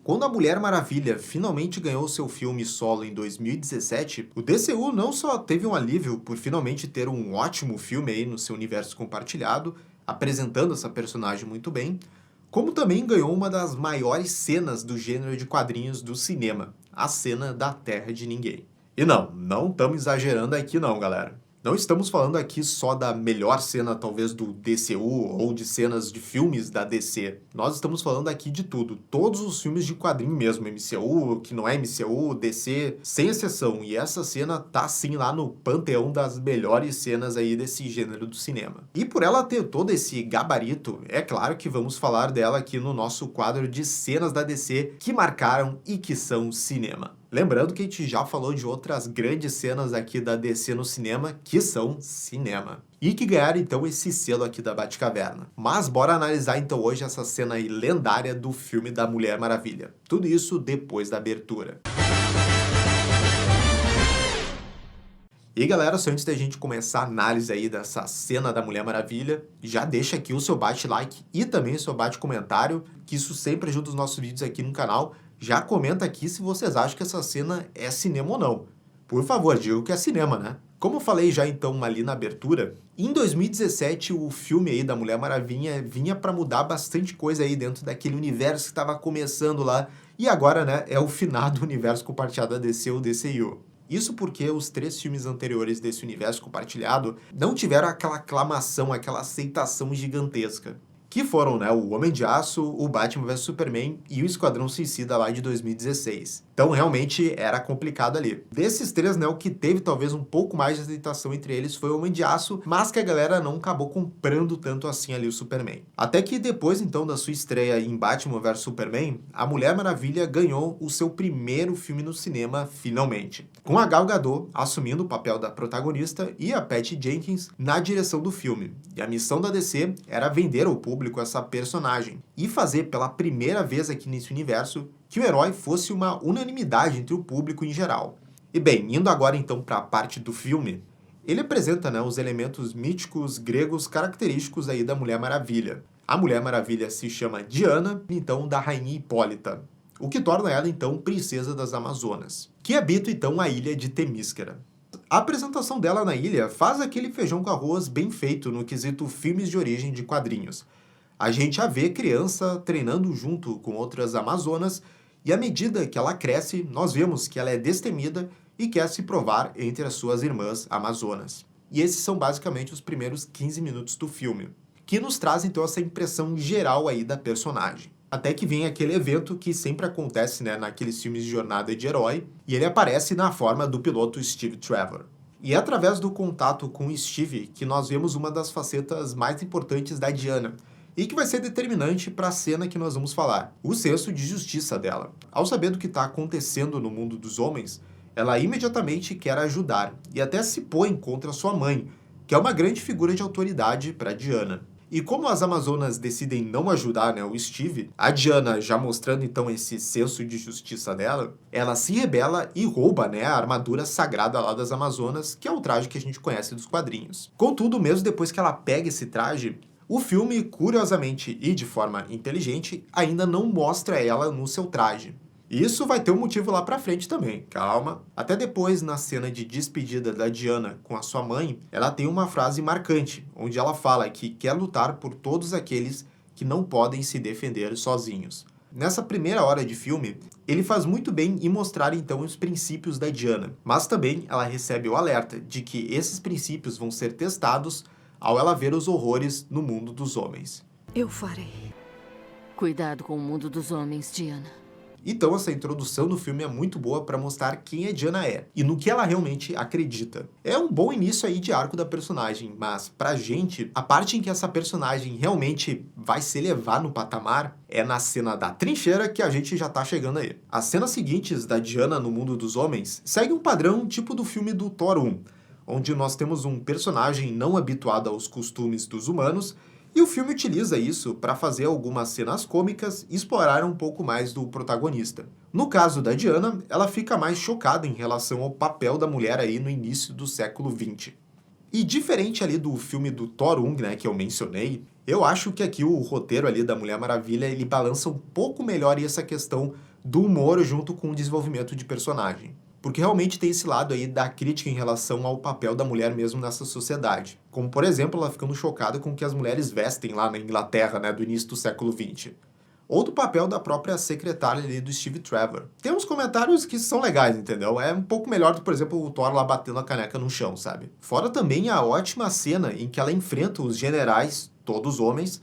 Quando a Mulher Maravilha finalmente ganhou seu filme solo em 2017, o DCU não só teve um alívio por finalmente ter um ótimo filme aí no seu universo compartilhado, apresentando essa personagem muito bem, como também ganhou uma das maiores cenas do gênero de quadrinhos do cinema, a cena da Terra de Ninguém. E não estamos exagerando aqui não, galera. Não estamos falando aqui só da melhor cena, talvez, do DCU ou de cenas de filmes da DC. Nós estamos falando aqui de tudo. Todos os filmes de quadrinho mesmo, MCU, que não é MCU, DC, sem exceção. E essa cena tá, sim, lá no panteão das melhores cenas aí desse gênero do cinema. E por ela ter todo esse gabarito, é claro que vamos falar dela aqui no nosso quadro de cenas da DC que marcaram e que são cinema. Lembrando que a gente já falou de outras grandes cenas aqui da DC no cinema, que são cinema. E que ganharam então esse selo aqui da Batcaverna. Mas bora analisar então hoje essa cena aí lendária do filme da Mulher Maravilha. Tudo isso depois da abertura. E galera, só antes da gente começar a análise aí dessa cena da Mulher Maravilha, já deixa aqui o seu bate-like e também o seu bate-comentário, que isso sempre ajuda os nossos vídeos aqui no canal. Já comenta aqui se vocês acham que essa cena é cinema ou não. Por favor, digo que é cinema, né? Como eu falei já então ali na abertura, em 2017 o filme aí da Mulher Maravilha vinha para mudar bastante coisa aí dentro daquele universo que estava começando lá, e agora, né, é o finado universo compartilhado da DC, o DCU. Isso porque os 3 filmes anteriores desse universo compartilhado não tiveram aquela aclamação, aquela aceitação gigantesca. Que foram, né, o Homem de Aço, o Batman vs Superman e o Esquadrão Suicida lá de 2016. Então, realmente, era complicado ali. Desses 3, né, o que teve talvez um pouco mais de aceitação entre eles foi o Homem de Aço, mas que a galera não acabou comprando tanto assim ali o Superman. Até que depois, então, da sua estreia em Batman vs Superman, a Mulher Maravilha ganhou o seu primeiro filme no cinema, finalmente. Com a Gal Gadot assumindo o papel da protagonista e a Patty Jenkins na direção do filme. E a missão da DC era vender ao público essa personagem e fazer pela primeira vez aqui nesse universo que o herói fosse uma unanimidade entre o público em geral. E bem, indo agora então para a parte do filme, ele apresenta, né, os elementos míticos gregos característicos aí da Mulher Maravilha. A Mulher Maravilha se chama Diana, então da Rainha Hipólita, o que torna ela então princesa das Amazonas, que habita então a ilha de Temíscara. A apresentação dela na ilha faz aquele feijão com arroz bem feito no quesito filmes de origem de quadrinhos. A gente a vê criança treinando junto com outras amazonas e à medida que ela cresce, nós vemos que ela é destemida e quer se provar entre as suas irmãs amazonas. E esses são basicamente os primeiros 15 minutos do filme, que nos traz então essa impressão geral aí da personagem. Até que vem aquele evento que sempre acontece, né, naqueles filmes de jornada de herói, e ele aparece na forma do piloto Steve Trevor. E é através do contato com o Steve que nós vemos uma das facetas mais importantes da Diana, e que vai ser determinante para a cena que nós vamos falar, o senso de justiça dela. Ao saber do que está acontecendo no mundo dos homens, ela imediatamente quer ajudar, e até se põe contra sua mãe, que é uma grande figura de autoridade para Diana. E como as Amazonas decidem não ajudar, né, o Steve, a Diana, já mostrando então esse senso de justiça dela, ela se rebela e rouba, né, a armadura sagrada lá das Amazonas, que é o traje que a gente conhece dos quadrinhos. Contudo, mesmo depois que ela pega esse traje, o filme, curiosamente e de forma inteligente, ainda não mostra ela no seu traje. Isso vai ter um motivo lá pra frente também, calma. Até depois, na cena de despedida da Diana com a sua mãe, ela tem uma frase marcante, onde ela fala que quer lutar por todos aqueles que não podem se defender sozinhos. Nessa primeira hora de filme, ele faz muito bem em mostrar então os princípios da Diana, mas também ela recebe o alerta de que esses princípios vão ser testados ao ela ver os horrores no mundo dos homens. Eu farei. Cuidado com o mundo dos homens, Diana. Então essa introdução do filme é muito boa para mostrar quem a Diana é e no que ela realmente acredita. É um bom início aí de arco da personagem, mas pra gente, a parte em que essa personagem realmente vai se elevar no patamar é na cena da trincheira que a gente já tá chegando aí. As cenas seguintes da Diana no mundo dos homens seguem um padrão tipo do filme do Thor 1, onde nós temos um personagem não habituado aos costumes dos humanos, e o filme utiliza isso para fazer algumas cenas cômicas e explorar um pouco mais do protagonista. No caso da Diana, ela fica mais chocada em relação ao papel da mulher aí no início do século XX. E diferente ali do filme do Thor 1, né, que eu mencionei, eu acho que aqui o roteiro ali da Mulher Maravilha, ele balança um pouco melhor essa questão do humor junto com o desenvolvimento de personagem. Porque realmente tem esse lado aí da crítica em relação ao papel da mulher mesmo nessa sociedade. Como, por exemplo, ela ficando chocada com o que as mulheres vestem lá na Inglaterra, né, do início do século XX. Ou do papel da própria secretária ali do Steve Trevor. Tem uns comentários que são legais, entendeu? É um pouco melhor do que, por exemplo, o Thor lá batendo a caneca no chão, sabe? Fora também a ótima cena em que ela enfrenta os generais, todos homens,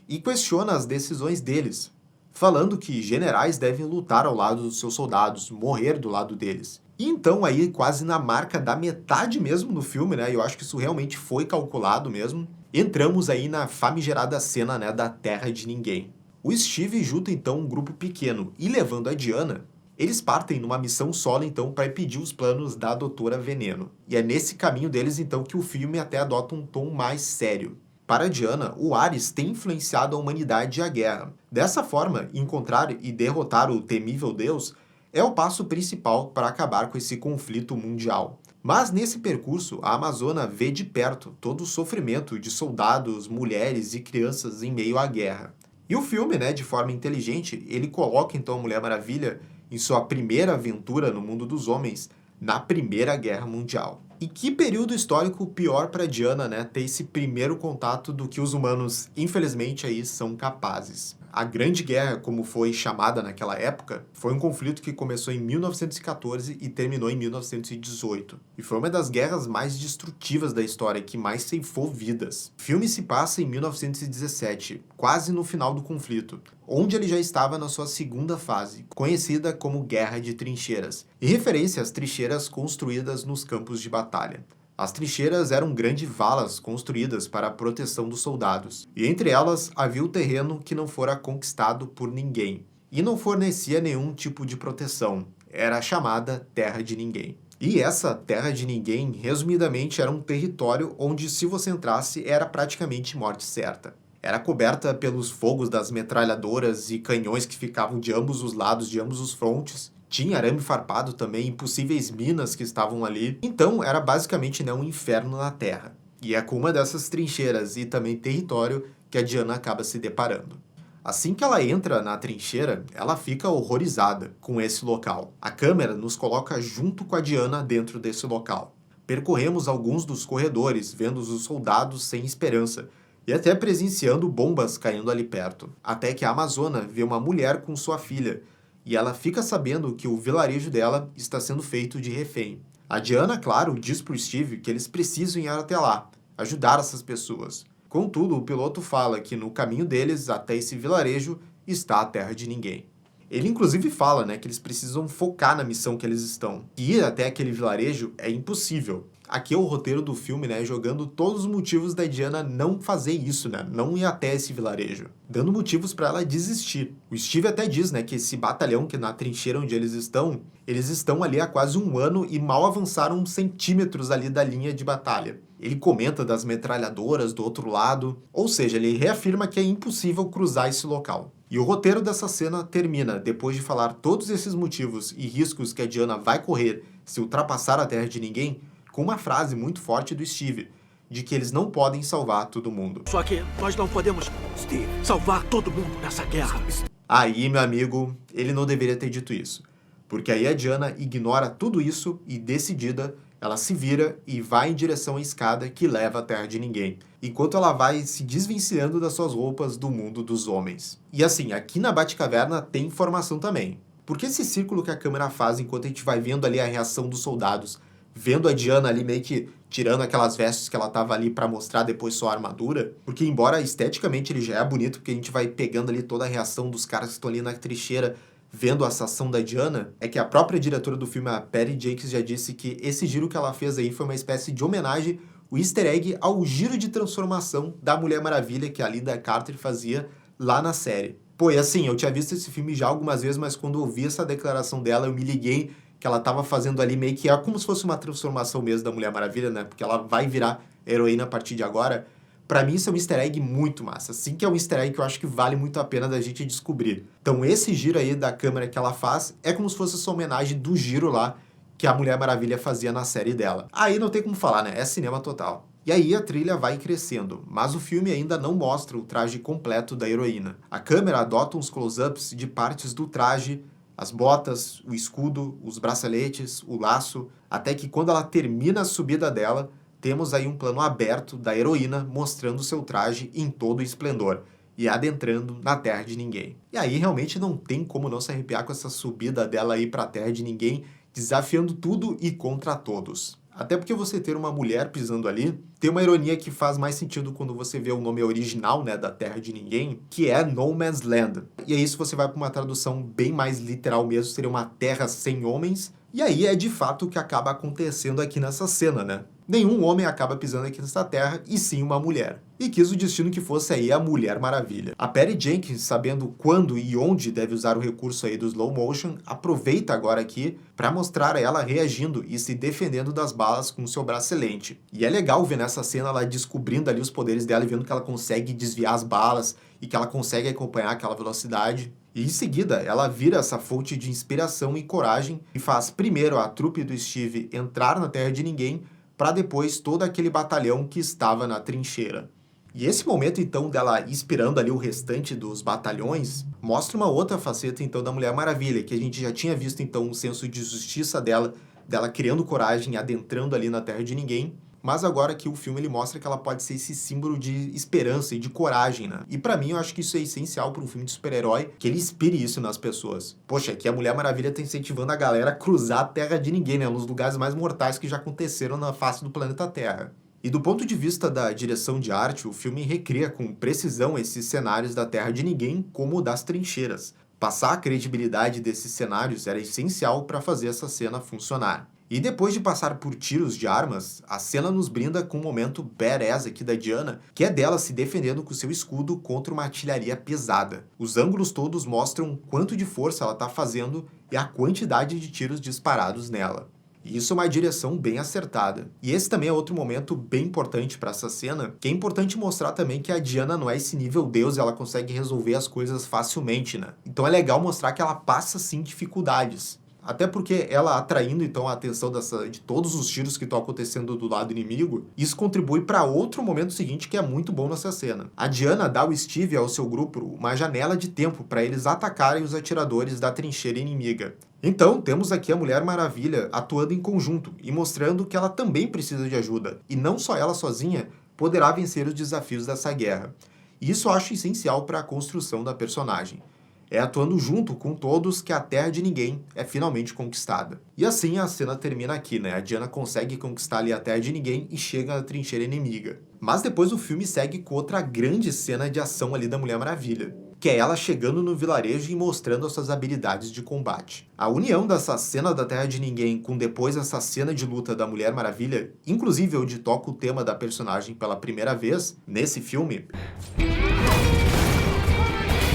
e questiona as decisões deles, falando que generais devem lutar ao lado dos seus soldados, morrer do lado deles. E então aí, quase na marca da metade mesmo do filme, né, eu acho que isso realmente foi calculado mesmo, entramos aí na famigerada cena, né, da Terra de Ninguém. O Steve junta então um grupo pequeno e levando a Diana, eles partem numa missão solo então para impedir os planos da Doutora Veneno. E é nesse caminho deles então que o filme até adota um tom mais sério. Para Diana, o Ares tem influenciado a humanidade e a guerra. Dessa forma, encontrar e derrotar o temível deus é o passo principal para acabar com esse conflito mundial. Mas nesse percurso, a Amazona vê de perto todo o sofrimento de soldados, mulheres e crianças em meio à guerra. E o filme, né, de forma inteligente, ele coloca então a Mulher Maravilha em sua primeira aventura no mundo dos homens na Primeira Guerra Mundial. E que período histórico pior para Diana, né, ter esse primeiro contato do que os humanos, infelizmente, aí são capazes. A Grande Guerra, como foi chamada naquela época, foi um conflito que começou em 1914 e terminou em 1918. E foi uma das guerras mais destrutivas da história, que mais ceifou vidas. O filme se passa em 1917, quase no final do conflito, onde ele já estava na sua segunda fase, conhecida como Guerra de Trincheiras, em referência às trincheiras construídas nos campos de batalha. As trincheiras eram grandes valas construídas para a proteção dos soldados, e entre elas havia o terreno que não fora conquistado por ninguém, e não fornecia nenhum tipo de proteção. Era a chamada Terra de Ninguém. E essa Terra de Ninguém, resumidamente, era um território onde, se você entrasse, era praticamente morte certa. Era coberta pelos fogos das metralhadoras e canhões que ficavam de ambos os lados, de ambos os frontes. Tinha arame farpado também, impossíveis minas que estavam ali. Então, era basicamente, né, um inferno na Terra. E é com uma dessas trincheiras e também território que a Diana acaba se deparando. Assim que ela entra na trincheira, ela fica horrorizada com esse local. A câmera nos coloca junto com a Diana dentro desse local. Percorremos alguns dos corredores, vendo os soldados sem esperança, e até presenciando bombas caindo ali perto. Até que a Amazona vê uma mulher com sua filha, e ela fica sabendo que o vilarejo dela está sendo feito de refém. A Diana, claro, diz pro Steve que eles precisam ir até lá, ajudar essas pessoas. Contudo, o piloto fala que no caminho deles até esse vilarejo está a Terra de Ninguém. Ele inclusive fala, né, que eles precisam focar na missão que eles estão. E ir até aquele vilarejo é impossível. Aqui é o roteiro do filme, né, jogando todos os motivos da Diana não fazer isso, né, não ir até esse vilarejo, dando motivos para ela desistir. O Steve até diz, né, que esse batalhão, que na trincheira onde eles estão ali há quase um ano e mal avançaram centímetros ali da linha de batalha. Ele comenta das metralhadoras do outro lado, ou seja, ele reafirma que é impossível cruzar esse local. E o roteiro dessa cena termina, depois de falar todos esses motivos e riscos que a Diana vai correr se ultrapassar a Terra de Ninguém, com uma frase muito forte do Steve, de que eles não podem salvar todo mundo. Só que nós não podemos, Steve, salvar todo mundo nessa guerra. Aí, meu amigo, ele não deveria ter dito isso. Porque aí a Diana ignora tudo isso e, decidida, ela se vira e vai em direção à escada que leva à Terra de Ninguém, enquanto ela vai se desvencilhando das suas roupas do mundo dos homens. E assim, aqui na Batcaverna tem informação também. Porque esse círculo que a câmera faz enquanto a gente vai vendo ali a reação dos soldados, vendo a Diana ali meio que tirando aquelas vestes que ela tava ali pra mostrar depois sua armadura, porque embora esteticamente ele já é bonito, porque a gente vai pegando ali toda a reação dos caras que estão ali na trincheira, vendo essa ação da Diana, é que a própria diretora do filme, a Patty Jenkins, já disse que esse giro que ela fez aí foi uma espécie de homenagem, o easter egg ao giro de transformação da Mulher Maravilha que a Linda Carter fazia lá na série. Pô, e assim, eu tinha visto esse filme já algumas vezes, mas quando eu vi essa declaração dela, eu me liguei que ela tava fazendo ali meio que é como se fosse uma transformação mesmo da Mulher Maravilha, né? Porque ela vai virar heroína a partir de agora. Pra mim, isso é um easter egg muito massa. Assim que é um easter egg que eu acho que vale muito a pena da gente descobrir. Então, esse giro aí da câmera que ela faz é como se fosse essa homenagem do giro lá que a Mulher Maravilha fazia na série dela. Aí não tem como falar, né? É cinema total. E aí a trilha vai crescendo, mas o filme ainda não mostra o traje completo da heroína. A câmera adota uns close-ups de partes do traje, as botas, o escudo, os braceletes, o laço, até que quando ela termina a subida dela, temos aí um plano aberto da heroína mostrando seu traje em todo o esplendor e adentrando na Terra de Ninguém. E aí realmente não tem como não se arrepiar com essa subida dela aí para a Terra de Ninguém, desafiando tudo e contra todos. Até porque você ter uma mulher pisando ali, tem uma ironia que faz mais sentido quando você vê o nome original, né, da Terra de Ninguém, que é No Man's Land. E aí se você vai para uma tradução bem mais literal mesmo, seria uma terra sem homens. E aí é de fato o que acaba acontecendo aqui nessa cena, né? Nenhum homem acaba pisando aqui nessa terra, e sim uma mulher. E quis o destino que fosse aí a Mulher Maravilha. A Patty Jenkins, sabendo quando e onde deve usar o recurso aí do slow motion, aproveita agora aqui para mostrar ela reagindo e se defendendo das balas com seu bracelete. E é legal ver nessa cena ela descobrindo ali os poderes dela e vendo que ela consegue desviar as balas e que ela consegue acompanhar aquela velocidade. E em seguida, ela vira essa fonte de inspiração e coragem e faz primeiro a trupe do Steve entrar na Terra de Ninguém, para depois todo aquele batalhão que estava na trincheira. E esse momento, então, dela inspirando ali o restante dos batalhões, mostra uma outra faceta, então, da Mulher Maravilha, que a gente já tinha visto, então, um senso de justiça dela criando coragem, adentrando ali na Terra de Ninguém, mas agora que o filme ele mostra que ela pode ser esse símbolo de esperança e de coragem, né? E pra mim eu acho que isso é essencial para um filme de super-herói, que ele inspire isso nas pessoas. Poxa, aqui a Mulher Maravilha tá incentivando a galera a cruzar a Terra de Ninguém, né? Um dos lugares mais mortais que já aconteceram na face do planeta Terra. E do ponto de vista da direção de arte, o filme recria com precisão esses cenários da Terra de Ninguém como o das trincheiras. Passar a credibilidade desses cenários era essencial para fazer essa cena funcionar. E depois de passar por tiros de armas, a cena nos brinda com um momento badass aqui da Diana, que é dela se defendendo com seu escudo contra uma artilharia pesada. Os ângulos todos mostram quanto de força ela está fazendo e a quantidade de tiros disparados nela. E isso é uma direção bem acertada. E esse também é outro momento bem importante para essa cena, que é importante mostrar também que a Diana não é esse nível Deus e ela consegue resolver as coisas facilmente, né? Então é legal mostrar que ela passa sim dificuldades. Até porque ela atraindo então a atenção de todos os tiros que estão acontecendo do lado inimigo, isso contribui para outro momento seguinte que é muito bom nessa cena. A Diana dá ao Steve e ao seu grupo uma janela de tempo para eles atacarem os atiradores da trincheira inimiga. Então, temos aqui a Mulher Maravilha atuando em conjunto e mostrando que ela também precisa de ajuda, e não só ela sozinha poderá vencer os desafios dessa guerra. E isso eu acho essencial para a construção da personagem. É atuando junto com todos que a Terra de Ninguém é finalmente conquistada. E assim a cena termina aqui, né? A Diana consegue conquistar ali a Terra de Ninguém e chega na trincheira inimiga. Mas depois o filme segue com outra grande cena de ação ali da Mulher Maravilha, que é ela chegando no vilarejo e mostrando as suas habilidades de combate. A união dessa cena da Terra de Ninguém com depois essa cena de luta da Mulher Maravilha, inclusive onde toca o tema da personagem pela primeira vez nesse filme,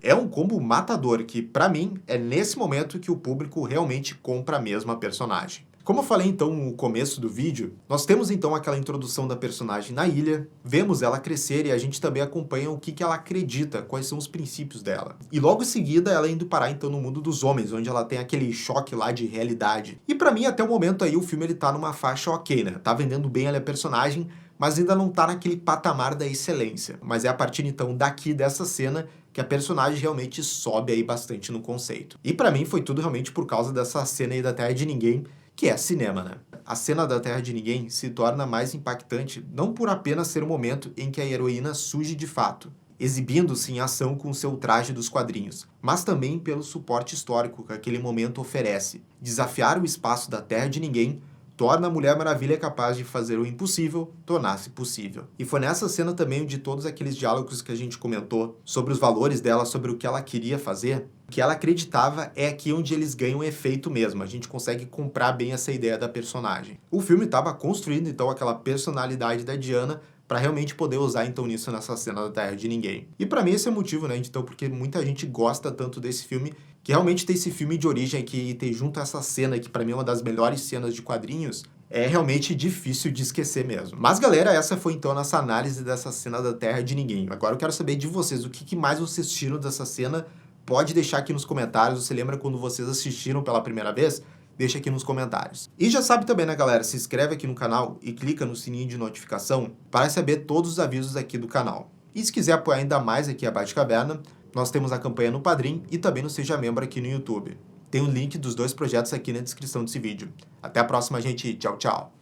é um combo matador que, pra mim, é nesse momento que o público realmente compra a mesma personagem. Como eu falei então no começo do vídeo, nós temos então aquela introdução da personagem na ilha, vemos ela crescer e a gente também acompanha o que ela acredita, quais são os princípios dela. E logo em seguida ela indo parar então no mundo dos homens, onde ela tem aquele choque lá de realidade. E pra mim até o momento aí o filme ele tá numa faixa ok, né? Tá vendendo bem ela a personagem, mas ainda não tá naquele patamar da excelência. Mas é a partir então daqui dessa cena que a personagem realmente sobe aí bastante no conceito. E pra mim foi tudo realmente por causa dessa cena aí da Terra de Ninguém, que é cinema, né? A cena da Terra de Ninguém se torna mais impactante não por apenas ser o momento em que a heroína surge de fato, exibindo-se em ação com seu traje dos quadrinhos, mas também pelo suporte histórico que aquele momento oferece. Desafiar o espaço da Terra de Ninguém torna a Mulher Maravilha capaz de fazer o impossível tornar-se possível. E foi nessa cena também de todos aqueles diálogos que a gente comentou sobre os valores dela, sobre o que ela queria fazer, que ela acreditava é aqui onde eles ganham efeito mesmo. A gente consegue comprar bem essa ideia da personagem. O filme estava construindo então aquela personalidade da Diana para realmente poder usar então nisso nessa cena da Terra de Ninguém. E para mim esse é o motivo, né, então, porque muita gente gosta tanto desse filme, que realmente tem esse filme de origem aqui e ter junto essa cena, que para mim é uma das melhores cenas de quadrinhos, é realmente difícil de esquecer mesmo. Mas galera, essa foi então a nossa análise dessa cena da Terra de Ninguém. Agora eu quero saber de vocês, o que mais vocês assistiram dessa cena? Pode deixar aqui nos comentários. Você lembra quando vocês assistiram pela primeira vez? Deixa aqui nos comentários. E já sabe também, né, galera? Se inscreve aqui no canal e clica no sininho de notificação para receber todos os avisos aqui do canal. E se quiser apoiar ainda mais aqui a Batcaverna, nós temos a campanha no Padrim e também no Seja Membro aqui no YouTube. Tem o link dos dois projetos aqui na descrição desse vídeo. Até a próxima, gente. Tchau, tchau.